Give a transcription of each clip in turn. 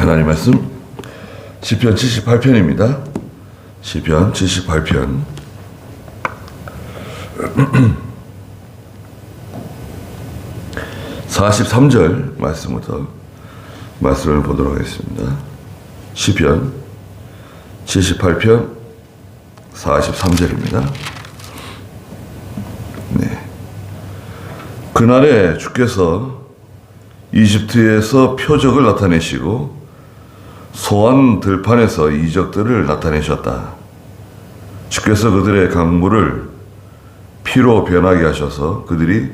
하나님 말씀 시편 78편입니다. 시편 78편 43절 말씀부터 말씀을 보도록 하겠습니다. 시편 78편 43절입니다. 네. 그날에 주께서 이집트에서 표적을 나타내시고 소환 들판에서 이적들을 나타내셨다. 주께서 그들의 강물을 피로 변하게 하셔서 그들이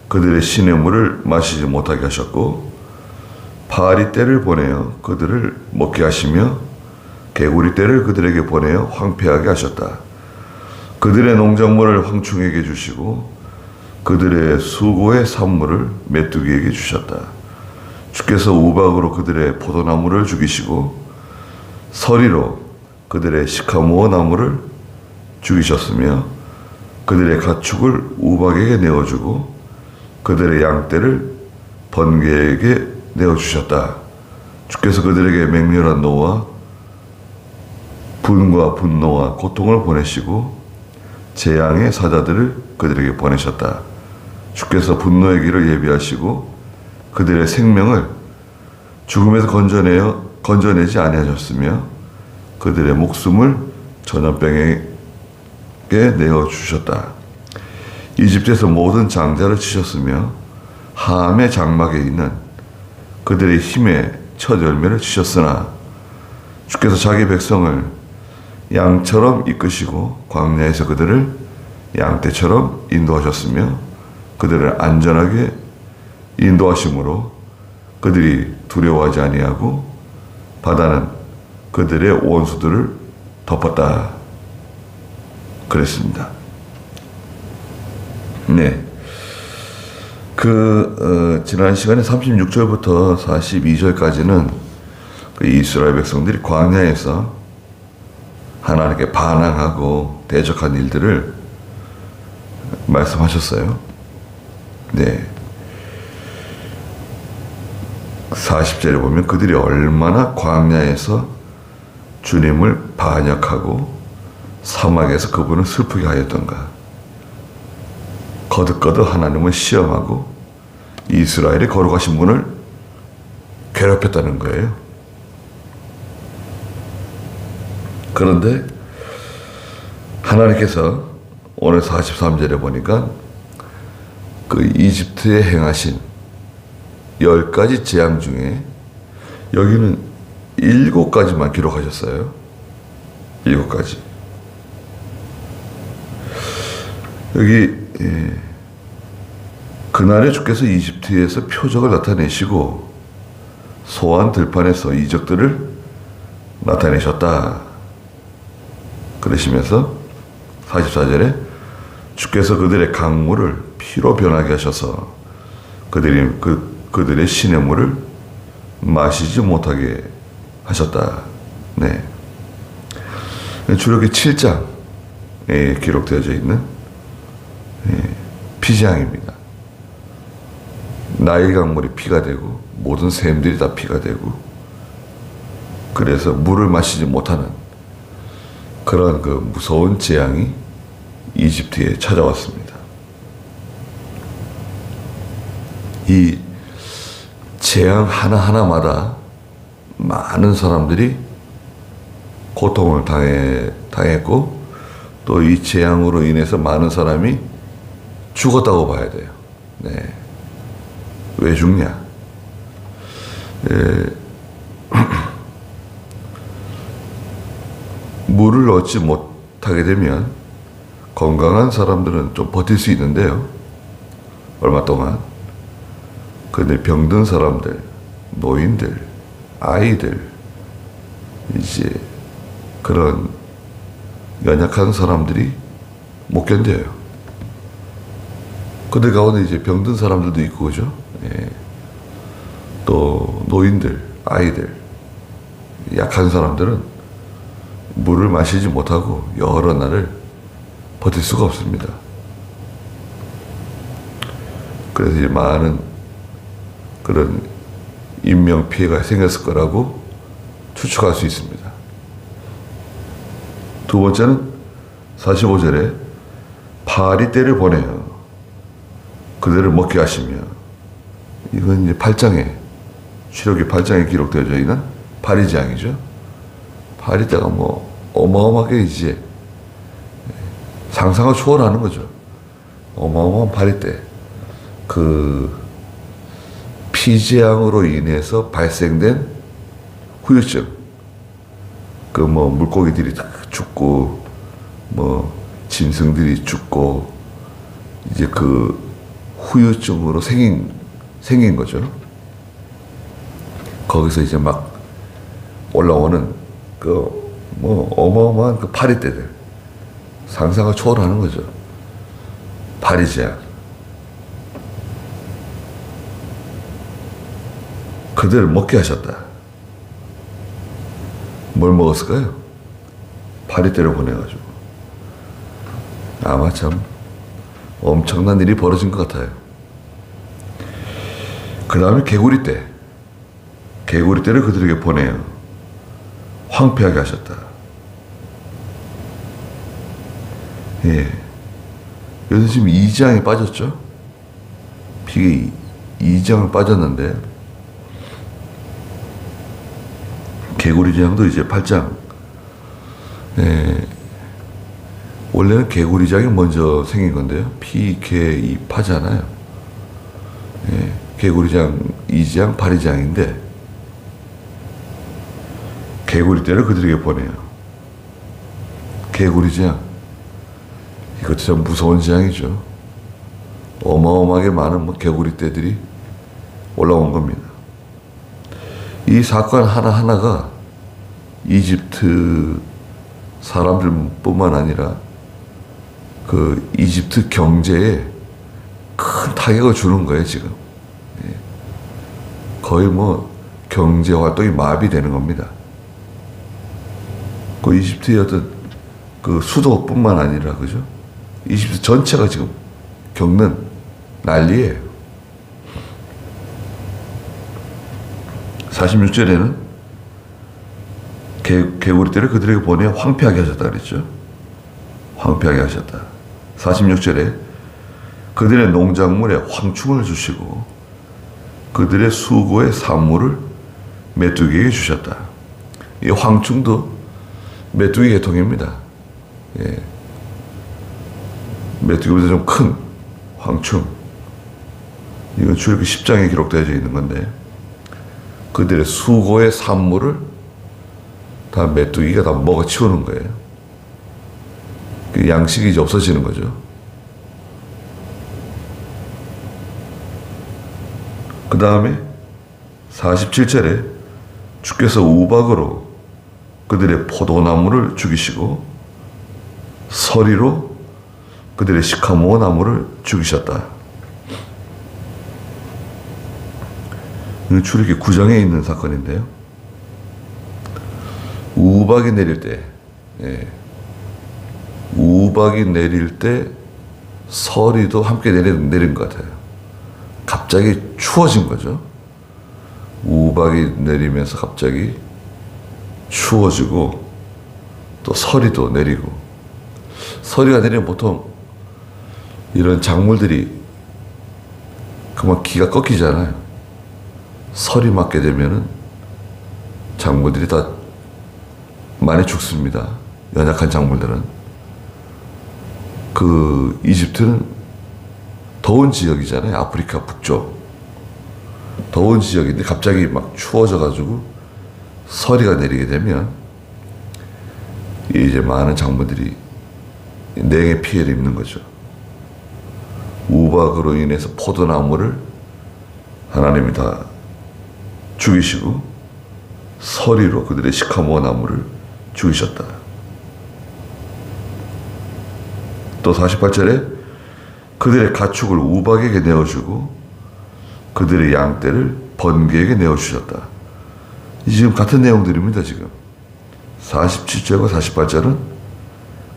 그들의 시냇물을 마시지 못하게 하셨고, 파리 떼를 보내어 그들을 먹게 하시며 개구리 떼를 그들에게 보내어 황폐하게 하셨다. 그들의 농작물을 황충에게 주시고 그들의 수고의 산물을 메뚜기에게 주셨다. 주께서 우박으로 그들의 포도나무를 죽이시고 서리로 그들의 시카모어 나무를 죽이셨으며 그들의 가축을 우박에게 내어주고 그들의 양떼를 번개에게 내어주셨다. 주께서 그들에게 맹렬한 노와 분과 분노와 고통을 보내시고 재앙의 사자들을 그들에게 보내셨다. 주께서 분노의 길을 예비하시고 그들의 생명을 죽음에서 건져내지 아니하셨으며 그들의 목숨을 전염병에게 내어주셨다. 이집트에서 모든 장자를 치셨으며 함의 장막에 있는 그들의 힘의 첫 열매를 치셨으나 주께서 자기 백성을 양처럼 이끄시고 광야에서 그들을 양떼처럼 인도하셨으며 그들을 안전하게 인도하심으로 그들이 두려워하지 아니하고 바다는 그들의 원수들을 덮었다. 그랬습니다. 네. 지난 시간에 36절부터 42절까지는 이스라엘 백성들이 광야에서 하나님께 반항하고 대적한 일들을 말씀하셨어요. 네. 40절에 보면 그들이 얼마나 광야에서 주님을 반역하고 사막에서 그분을 슬프게 하였던가. 거듭거듭 하나님을 시험하고 이스라엘의 거룩하신 분을 괴롭혔다는 거예요. 그런데 하나님께서 오늘 43절에 보니까 그 이집트에 행하신 10가지 재앙 중에 여기는 7가지만 기록하셨어요. 7가지. 여기 그날에 주께서 이집트에서 표적을 나타내시고 소환 들판에서 이적들을 나타내셨다. 그러시면서 44절에 주께서 그들의 강물을 피로 변하게 하셔서 그들의 시냇물을 마시지 못하게 하셨다. 네. 출애굽기 7장에 기록되어져 있는 피재앙입니다. 나일 강물이 피가 되고 모든 샘들이 다 피가 되고 그래서 물을 마시지 못하는 그런 그 무서운 재앙이 이집트에 찾아왔습니다. 이 재앙 하나하나마다 많은 사람들이 고통을 당했고 또 이 재앙으로 인해서 많은 사람이 죽었다고 봐야 돼요. 네. 왜 죽냐? 물을 얻지 못하게 되면 건강한 사람들은 좀 버틸 수 있는데요. 얼마 동안. 근데 병든 사람들, 노인들, 아이들, 이제 그런 연약한 사람들이 못 견뎌요. 그들 가운데 이제 병든 사람들도 있고, 그죠? 예. 또 노인들, 아이들, 약한 사람들은 물을 마시지 못하고 여러 날을 버틸 수가 없습니다. 그래서 이제 많은 그런 인명피해가 생겼을 거라고 추측할 수 있습니다. 두 번째는 45절에 파리떼를 보내어 그들을 먹게 하시며, 이건 이제 8장에, 출애굽기 8장에 기록되어져 있는 파리재앙이죠. 파리떼가 뭐 어마어마하게 이제 상상을 초월하는 거죠. 어마어마한 파리떼. 그 피재앙으로 인해서 발생된 후유증. 그 뭐 물고기들이 다 죽고, 뭐 짐승들이 죽고, 이제 그 후유증으로 생긴 거죠. 거기서 이제 막 올라오는 그 뭐 어마어마한 그 파리떼들. 상상을 초월하는 거죠. 파리재앙. 그들을 먹게 하셨다. 뭘 먹었을까요? 파리떼를 보내가지고. 아마 참 엄청난 일이 벌어진 것 같아요. 그 다음에 개구리떼. 개구리떼를 그들에게 보내어 황폐하게 하셨다. 예. 여기서 지금 2장에 빠졌죠? 피해 2장을 빠졌는데, 개구리 재앙도 이제 8장. 예. 원래는 개구리 재앙이 먼저 생긴 건데요. 피, 개, 이, 파잖아요. 예. 개구리 재앙 2장, 파리 재앙인데, 개구리 떼를 그들에게 보내요. 개구리 재앙. 이것도 참 무서운 재앙이죠. 어마어마하게 많은 뭐 개구리 떼들이 올라온 겁니다. 이 사건 하나하나가 이집트 사람들뿐만 아니라 그 이집트 경제에 큰 타격을 주는 거예요, 지금. 예. 거의 뭐 경제 활동이 마비되는 겁니다. 그 이집트의 어떤 그 수도뿐만 아니라, 그죠? 이집트 전체가 지금 겪는 난리예요. 46절에는 개구리 떼를 그들에게 보내 황폐하게 하셨다 그랬죠. 황폐하게 하셨다. 46절에 그들의 농작물에 황충을 주시고 그들의 수고의 산물을 메뚜기에게 주셨다. 이 황충도 메뚜기 계통입니다. 예. 메뚜기보다 좀 큰 황충. 이건 출애굽기 10장에 기록되어 있는 건데, 그들의 수고의 산물을 다 메뚜기가 다 먹어치우는 거예요. 그 양식이 이제 없어지는 거죠. 그 다음에 47절에 주께서 우박으로 그들의 포도나무를 죽이시고 서리로 그들의 시카모 나무를 죽이셨다. 이건 출애굽기 9장에 있는 사건인데요. 우박이 내릴 때, 예. 우박이 내릴 때 서리도 함께 내린 것 같아요. 갑자기 추워진 거죠. 우박이 내리면서 갑자기 추워지고 또 서리도 내리고. 서리가 내리면 보통 이런 작물들이 그만 기가 꺾이잖아요. 설이 맞게 되면은 작물들이 다 많이 죽습니다. 연약한 작물들은. 그 이집트는 더운 지역이잖아요. 아프리카 북쪽. 더운 지역인데 갑자기 막 추워져가지고 서리가 내리게 되면 이제 많은 작물들이 냉의 피해를 입는 거죠. 우박으로 인해서 포도나무를 하나님이 다 죽이시고 서리로 그들의 시카모 나무를 죽이셨다. 또 48절에 그들의 가축을 우박에게 내어주고 그들의 양떼를 번개에게 내어주셨다. 지금 같은 내용들입니다. 지금 47절과 48절은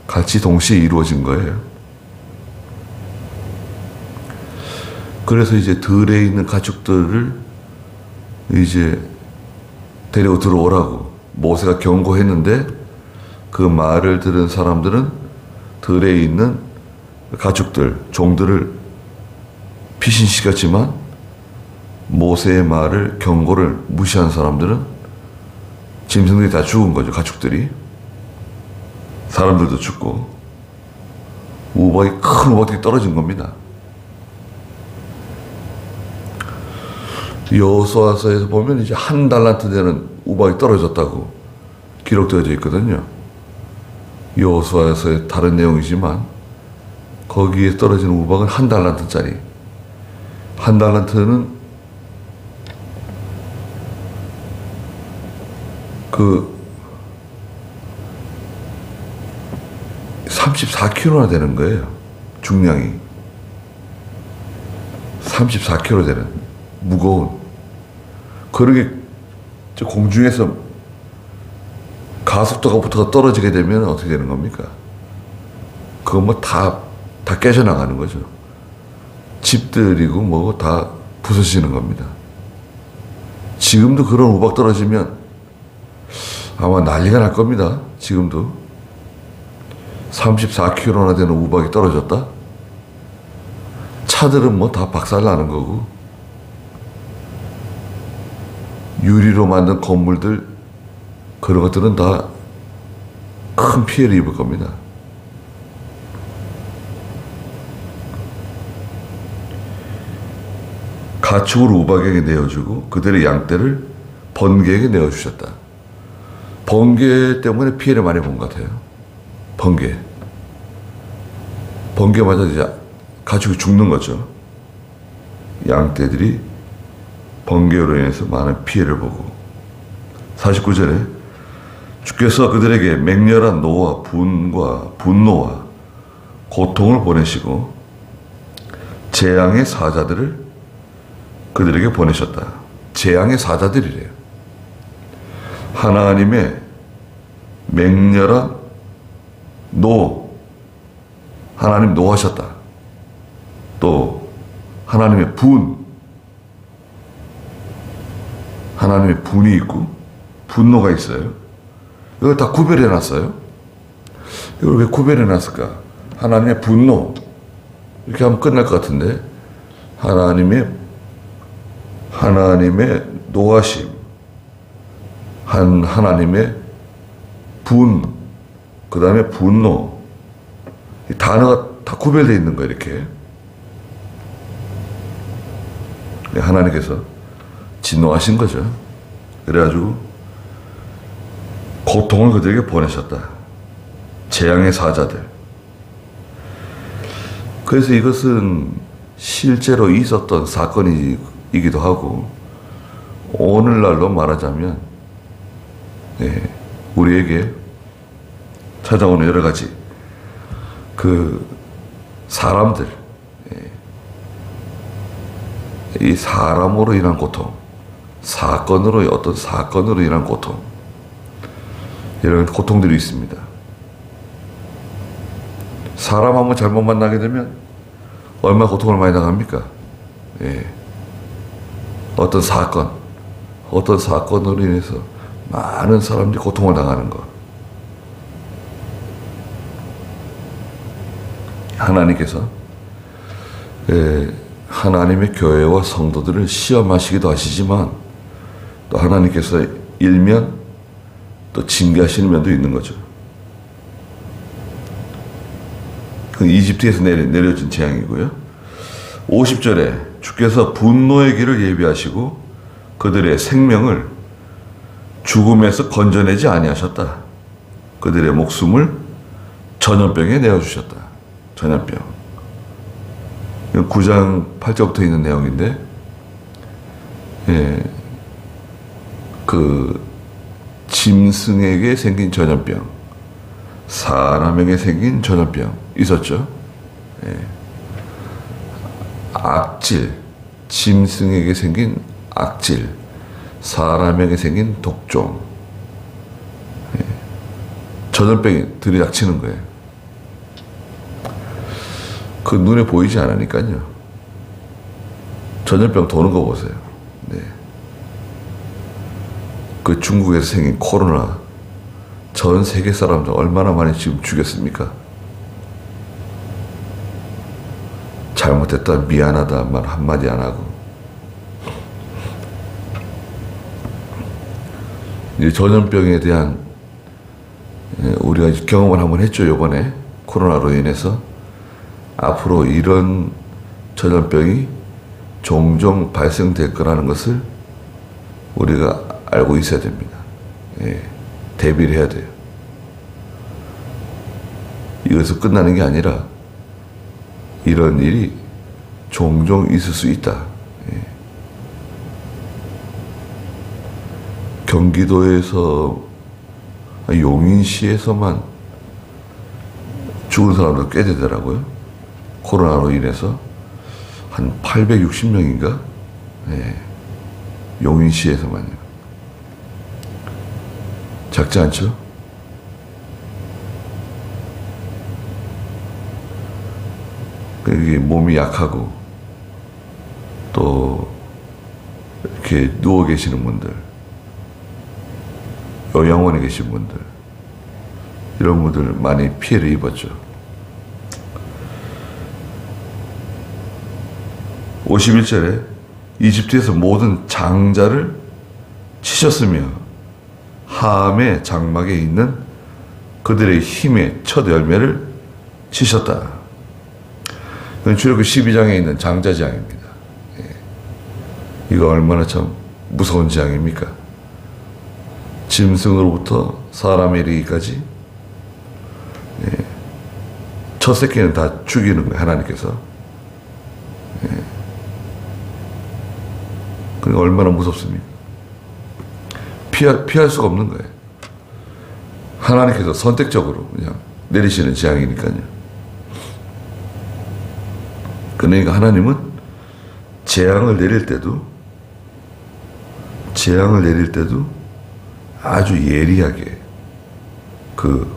같이 동시에 이루어진 거예요. 그래서 이제 들에 있는 가축들을 이제 데리고 들어오라고 모세가 경고했는데 그 말을 들은 사람들은 들에 있는 가축들, 종들을 피신시켰지만 모세의 말을, 경고를 무시한 사람들은 짐승들이 다 죽은 거죠. 가축들이. 사람들도 죽고 큰 우박들이 떨어진 겁니다. 여호수아서에서 보면 이제 1달란트 되는 우박이 떨어졌다고 기록되어져 있거든요. 여호수아서의 다른 내용이지만 거기에 떨어진 우박은 1달란트짜리. 1달란트는 그 34kg나 되는 거예요. 중량이 34kg 되는 무거운. 그러게 공중에서 가속도가 붙어서 떨어지게 되면 어떻게 되는 겁니까? 그거 뭐 다 깨져나가는 거죠. 집들이고 뭐고 다 부서지는 겁니다. 지금도 그런 우박 떨어지면 아마 난리가 날 겁니다. 지금도 34kg나 되는 우박이 떨어졌다? 차들은 뭐 다 박살나는 거고, 유리로 만든 건물들, 그런 것들은 다 큰 피해를 입을 겁니다. 가축을 우박에게 내어주고 그들의 양떼를 번개에게 내어주셨다. 번개 때문에 피해를 많이 본 것 같아요. 번개 맞아 이제 가축이 죽는 거죠. 양떼들이 번개로 인해서 많은 피해를 보고. 49절에 주께서 그들에게 맹렬한 노와 분노와 고통을 보내시고 재앙의 사자들을 그들에게 보내셨다. 재앙의 사자들이래요. 하나님의 맹렬한 하나님 노하셨다. 또 하나님의 하나님의 분이 있고 분노가 있어요. 이걸 다 구별해 놨어요. 이걸 왜 구별해 놨을까? 하나님의 분노, 이렇게 하면 끝날 것 같은데, 하나님의 노하심, 하나님의 그 다음에 분노, 이 단어가 다 구별되어 있는 거예요. 이렇게 하나님께서 진노하신 거죠. 그래가지고 고통을 그들에게 보내셨다. 재앙의 사자들. 그래서 이것은 실제로 있었던 사건이기도 하고, 오늘날로 말하자면 우리에게 찾아오는 여러 가지 그 사람들, 이 사람으로 인한 고통, 어떤 사건으로 인한 고통, 이런 고통들이 있습니다. 사람 한번 잘못 만나게 되면 얼마나 고통을 많이 당합니까? 어떤 사건으로 인해서 많은 사람들이 고통을 당하는 것. 하나님께서 하나님의 교회와 성도들을 시험하시기도 하시지만, 또 하나님께서 일면 또 징계하시는 면도 있는 거죠. 그 이집트에서 내려진 재앙이고요. 50절에 주께서 분노의 길을 예비하시고 그들의 생명을 죽음에서 건져내지 아니하셨다. 그들의 목숨을 전염병에 내어주셨다. 전염병. 9장 8절부터 있는 내용인데, 짐승에게 생긴 전염병, 사람에게 생긴 전염병 있었죠. 악질, 짐승에게 생긴 악질, 사람에게 생긴 독종, 전염병이 들이닥치는 거예요. 그 눈에 보이지 않으니까요. 전염병 도는 거 보세요. 그 중국에서 생긴 코로나 전 세계 사람들 얼마나 많이 지금 죽였습니까? 잘못했다 미안하다 말 한마디 안 하고. 이 전염병에 대한 우리가 경험을 한번 했죠. 이번에 코로나로 인해서. 앞으로 이런 전염병이 종종 발생될 거라는 것을 우리가 알고 있어야 됩니다. 대비를 해야 돼요. 이것은 끝나는 게 아니라 이런 일이 종종 있을 수 있다. 경기도에서 용인시에서만 죽은 사람도 꽤 되더라고요. 코로나로 인해서 한 860명인가? 용인시에서만요. 작지 않죠? 이게 몸이 약하고 또 이렇게 누워 계시는 분들, 요양원에 계신 분들, 이런 분들 많이 피해를 입었죠. 51절에 이집트에서 모든 장자를 치셨으며 함의 장막에 있는 그들의 힘의 첫 열매를 치셨다. 이건 출애굽기 12장에 있는 장자재앙입니다. 이거 얼마나 참 무서운 재앙입니까? 짐승으로부터 사람에 이르기까지 첫 새끼는 다 죽이는 거예요. 하나님께서. 그러니까 얼마나 무섭습니까? 피할 수가 없는 거예요. 하나님께서 선택적으로 그냥 내리시는 재앙이니까요. 그러니까 하나님은 재앙을 내릴 때도 아주 예리하게 그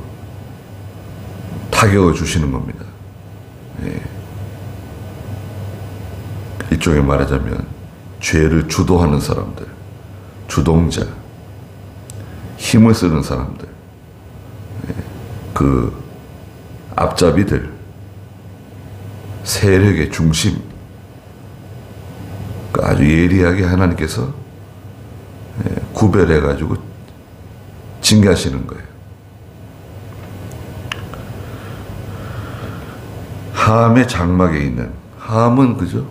타격을 주시는 겁니다. 일종의 말하자면 죄를 주도하는 사람들, 주동자, 힘을 쓰는 사람들, 그 앞잡이들, 세력의 중심, 아주 예리하게 하나님께서 구별해가지고 징계하시는 거예요. 함의 장막에 있는, 함은 그죠?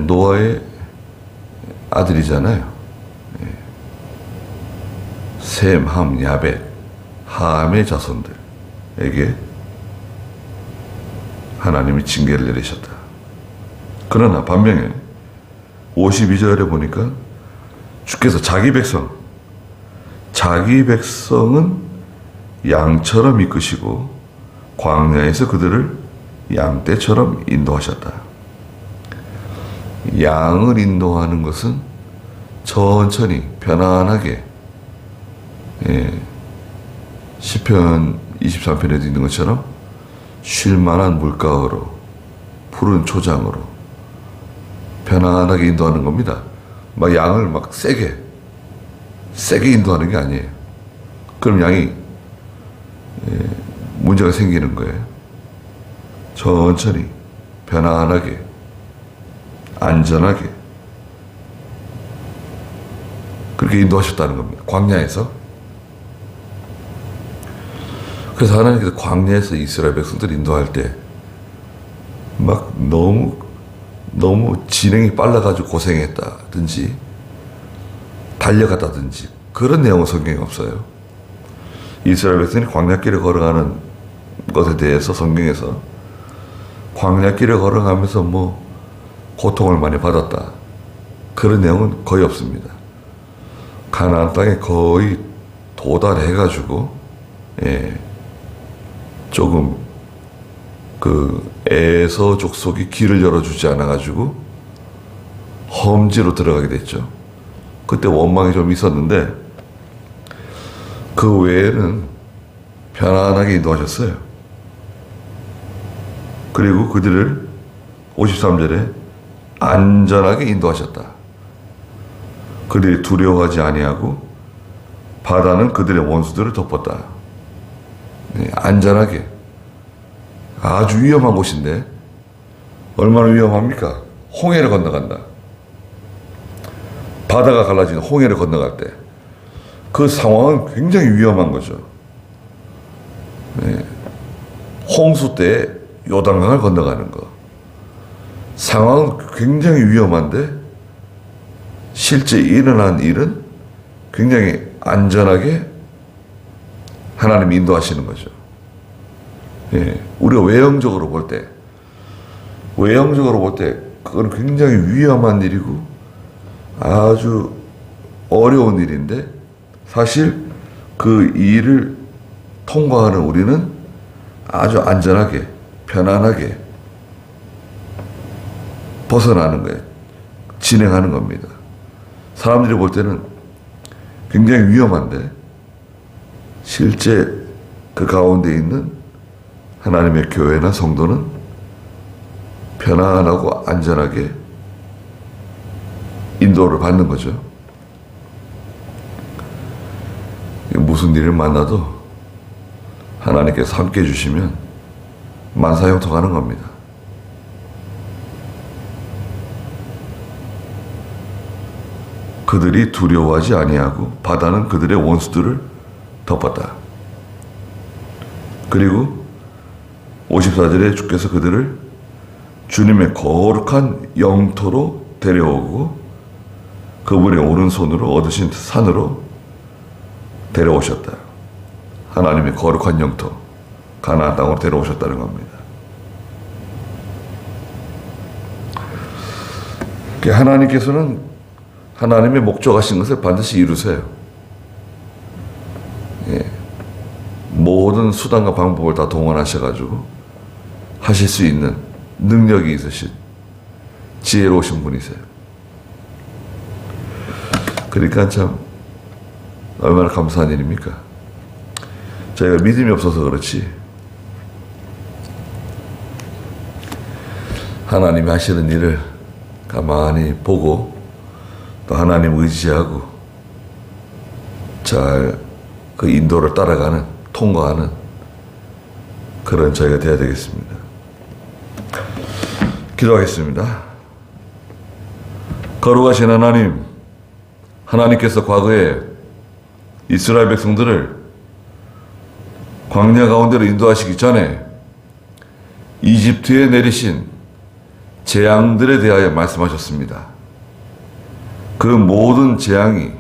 노아의 아들이잖아요. 셈, 함, 야벳, 함의 자손들에게 하나님이 징계를 내리셨다. 그러나 반면에 52절에 보니까 주께서 자기 백성은 양처럼 이끄시고 광야에서 그들을 양떼처럼 인도하셨다. 양을 인도하는 것은 천천히 편안하게, 시편 23편에도 있는 것처럼 쉴만한 물가로 푸른 초장으로 편안하게 인도하는 겁니다. 막 양을 막 세게 인도하는 게 아니에요. 그럼 양이 문제가 생기는 거예요. 천천히 편안하게 안전하게 그렇게 인도하셨다는 겁니다. 광야에서. 그래서 하나님께서 광야에서 이스라엘 백성들 인도할 때 막 너무 진행이 빨라가지고 고생했다든지 달려갔다든지 그런 내용은 성경에 없어요. 이스라엘 백성이 광야길을 걸어가는 것에 대해서 성경에서 광야길을 걸어가면서 뭐 고통을 많이 받았다 그런 내용은 거의 없습니다. 가나안 땅에 거의 도달해가지고 조금 그 에서 족속이 길을 열어주지 않아가지고 험지로 들어가게 됐죠. 그때 원망이 좀 있었는데 그 외에는 편안하게 인도하셨어요. 그리고 그들을 53절에 안전하게 인도하셨다. 그들이 두려워하지 아니하고 바다는 그들의 원수들을 덮었다. 네, 안전하게. 아주 위험한 곳인데 얼마나 위험합니까? 홍해를 건너간다. 바다가 갈라지는 홍해를 건너갈 때 그 상황은 굉장히 위험한 거죠. 네. 홍수 때 요단강을 건너가는 거. 상황은 굉장히 위험한데 실제 일어난 일은 굉장히 안전하게 하나님이 인도하시는 거죠. 예, 우리가 외형적으로 볼 때 그건 굉장히 위험한 일이고 아주 어려운 일인데 사실 그 일을 통과하는 우리는 아주 안전하게 편안하게 벗어나는 거예요. 진행하는 겁니다. 사람들이 볼 때는 굉장히 위험한데 실제 그 가운데 있는 하나님의 교회나 성도는 편안하고 안전하게 인도를 받는 거죠. 무슨 일을 만나도 하나님께서 함께 해주시면 만사형통하는 겁니다. 그들이 두려워하지 아니하고 바다는 그들의 원수들을 덮었다. 그리고 54절에 주께서 그들을 주님의 거룩한 영토로 데려오고 그분의 오른손으로 얻으신 산으로 데려오셨다. 하나님의 거룩한 영토, 가나안 땅으로 데려오셨다는 겁니다. 하나님께서는 하나님의 목적하신 것을 반드시 이루세요. 예. 모든 수단과 방법을 다 동원하셔가지고 하실 수 있는 능력이 있으신 지혜로우신 분이세요. 그러니까 참 얼마나 감사한 일입니까? 저희가 믿음이 없어서 그렇지 하나님이 하시는 일을 가만히 보고 또 하나님 의지하고 잘 그 인도를 따라가는 통과하는 그런 저희가 되어야 되겠습니다. 기도하겠습니다. 거룩하신 하나님, 하나님께서 과거에 이스라엘 백성들을 광야 가운데로 인도하시기 전에 이집트에 내리신 재앙들에 대하여 말씀하셨습니다. 그 모든 재앙이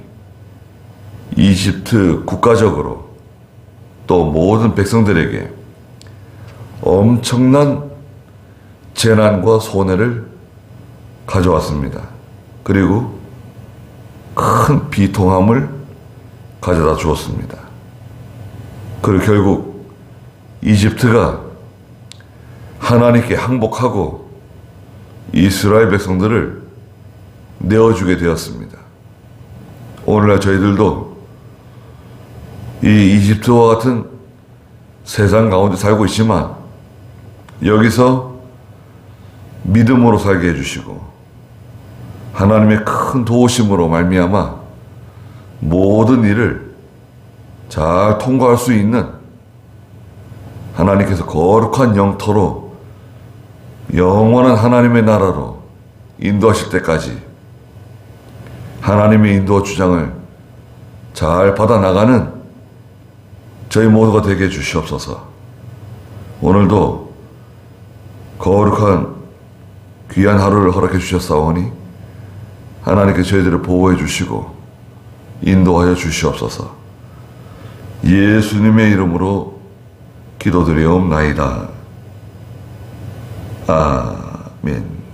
이집트 국가적으로 또 모든 백성들에게 엄청난 재난과 손해를 가져왔습니다. 그리고 큰 비통함을 가져다 주었습니다. 그리고 결국 이집트가 하나님께 항복하고 이스라엘 백성들을 내어주게 되었습니다. 오늘날 저희들도 이 이집트와 같은 세상 가운데 살고 있지만 여기서 믿음으로 살게 해주시고 하나님의 큰 도우심으로 말미암아 모든 일을 잘 통과할 수 있는 하나님께서 거룩한 영토로 영원한 하나님의 나라로 인도하실 때까지 하나님의 인도 주장을 잘 받아나가는 저희 모두가 되게 해주시옵소서. 오늘도 거룩한 귀한 하루를 허락해 주셨사오니 하나님께 저희들을 보호해 주시고 인도하여 주시옵소서. 예수님의 이름으로 기도드리옵나이다. 아멘.